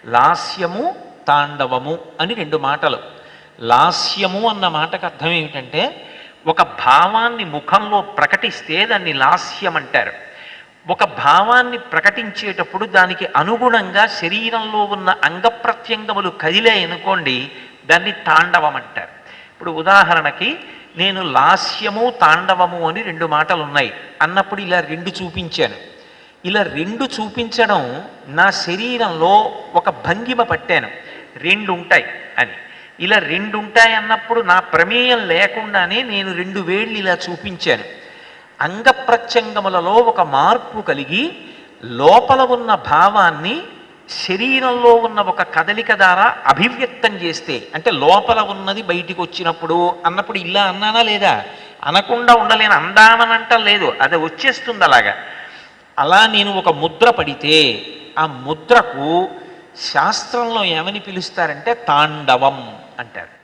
లాస్యము తాండవము అని రెండు మాటలు. లాస్యము అన్న మాటకు అర్థం ఏమిటంటే ఒక భావాన్ని ముఖంలో ప్రకటిస్తే దాన్ని లాస్యం అంటారు. ఒక భావాన్ని ప్రకటించేటప్పుడు దానికి అనుగుణంగా శరీరంలో ఉన్న అంగప్రత్యంగములు కదిలాయనుకోండి, దాన్ని తాండవం అంటారు. ఇప్పుడు ఉదాహరణకి నేను లాస్యము తాండవము అని రెండు మాటలు ఉన్నాయి అన్నప్పుడు ఇలా రెండు చూపించాను. ఇలా రెండు చూపించడం నా శరీరంలో ఒక భంగిమ పట్టాను, రెండు ఉంటాయి అని. ఇలా రెండు ఉంటాయి అన్నప్పుడు నా ప్రమేయం లేకుండానే నేను రెండు వేళ్ళు ఇలా చూపించాను. అంగప్రత్యంగములలో ఒక మార్పు కలిగి లోపల ఉన్న భావాన్ని శరీరంలో ఉన్న ఒక కదలిక ద్వారా అభివ్యక్తం చేస్తే, అంటే లోపల ఉన్నది బయటికి వచ్చినప్పుడు అన్నప్పుడు ఇలా అన్నానా లేదా, అనకుండా ఉండలేను, అందామనంట లేదు, అది వచ్చేస్తుంది అలాగా. అలా నేను ఒక ముద్ర పడితే ఆ ముద్రకు శాస్త్రంలో ఏమని పిలుస్తారంటే తాండవం అంటారు.